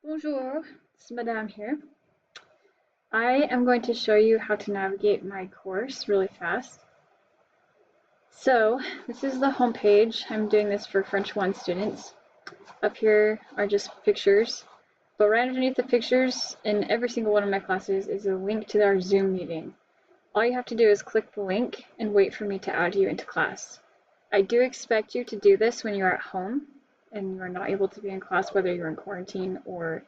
Bonjour, it's Madame here. I am going to show you how to navigate my course really fast. So, this is the home page. I'm doing this for French 1 students. Up here are just pictures, but right underneath the pictures in every single one of my classes is a link to our Zoom meeting. All you have to do is click the link and wait for me to add you into class. I do expect you to do this when you're at home and you are not able to be in class, whether you're in quarantine or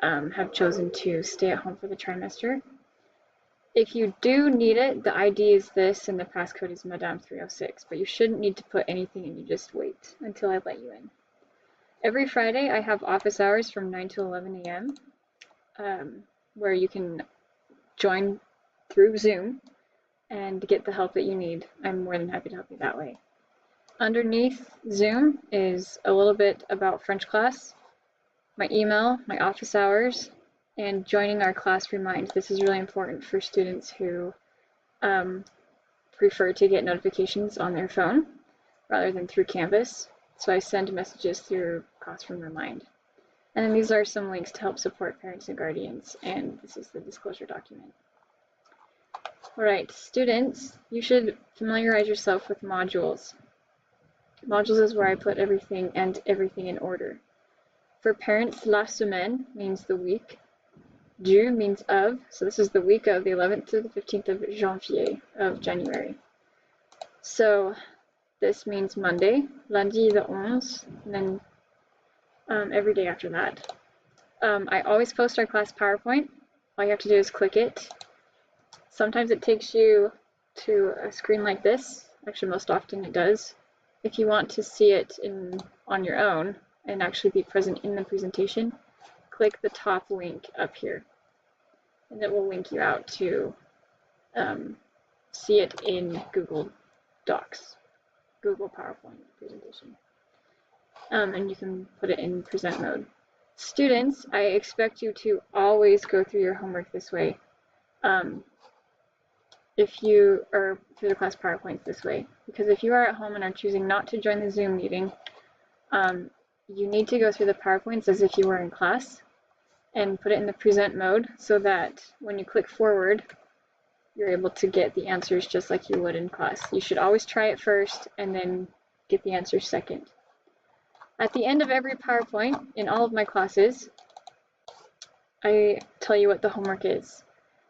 have chosen to stay at home for the trimester. If you do need it, the ID is this and the passcode is Madame306, but you shouldn't need to put anything and you just wait until I let you in. Every Friday I have office hours from 9 to 11 a.m. Where you can join through Zoom and get the help that you need. I'm more than happy to help you that way. Underneath Zoom is a little bit about French class, my email, my office hours, and joining our class reminds. This is really important for students who prefer to get notifications on their phone rather than through Canvas. So I send messages through Classroom Remind. And then these are some links to help support parents and guardians, and this is the disclosure document. Alright, students, you should familiarize yourself with modules. Modules is where I put everything and everything in order. For parents, la semaine means the week. Du means of, so this is the week of the 11th to the 15th of janvier, of January. So this means Monday, lundi the 11th, and then every day after that. I always post our class PowerPoint. All you have to do is click it. Sometimes it takes you to a screen like this. Actually, most often it does. If you want to see it on your own and actually be present in the presentation, click the top link up here. And it will link you out to see it in Google Docs, Google PowerPoint presentation. And you can put it in present mode. Students, I expect you to always go through your homework this way. If you are through the class PowerPoints this way, because if you are at home and are choosing not to join the Zoom meeting, you need to go through the PowerPoints as if you were in class and put it in the present mode so that when you click forward, you're able to get the answers just like you would in class. You should always try it first and then get the answers second. At the end of every PowerPoint in all of my classes, I tell you what the homework is.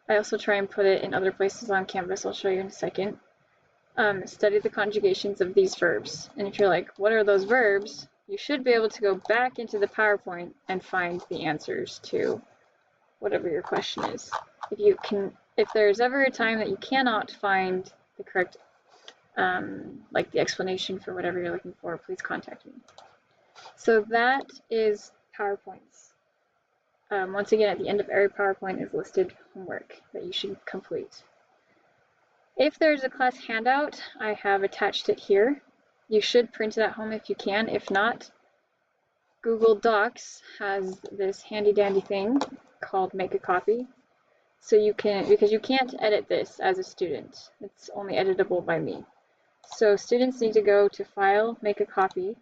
I also try and put it in other places on Canvas. I'll show you in a second. Study the conjugations of these verbs. And if you're like, what are those verbs? You should be able to go back into the PowerPoint and find the answers to whatever your question is. If there's ever a time that you cannot find the correct, like the explanation for whatever you're looking for, please contact me. So that is PowerPoints. Once again, at the end of every PowerPoint is listed homework that you should complete. If there's a class handout, I have attached it here. You should print it at home if you can. If not, Google Docs has this handy dandy thing called Make a Copy. So you can, because you can't edit this as a student. It's only editable by me. So students need to go to File, Make a Copy,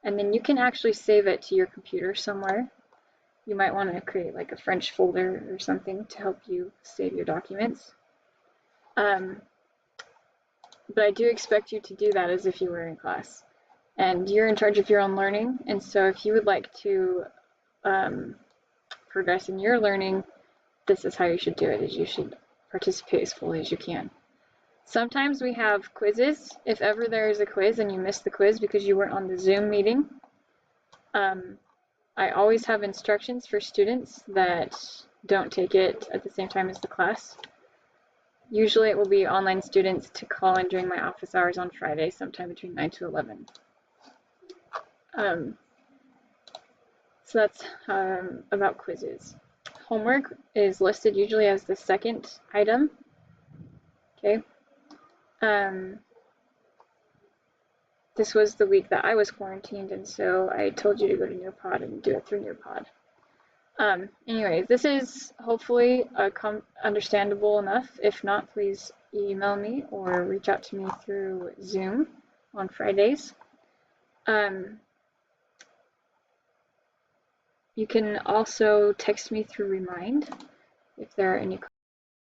and then you can actually save it to your computer somewhere. You might want to create like a French folder or something to help you save your documents. But I do expect you to do that as if you were in class. And you're in charge of your own learning, and so if you would like to progress in your learning, this is how you should do it, is you should participate as fully as you can. Sometimes we have quizzes. If ever there is a quiz and you missed the quiz because you weren't on the Zoom meeting, I always have instructions for students that don't take it at the same time as the class. Usually it will be online students to call in during my office hours on Friday, sometime between 9 to 11. So that's about quizzes. Homework is listed usually as the second item. Okay. This was the week that I was quarantined, and so I told you to go to Nearpod and do it through Nearpod. Anyways, this is hopefully understandable enough. If not, please email me or reach out to me through Zoom on Fridays. You can also text me through Remind if there are any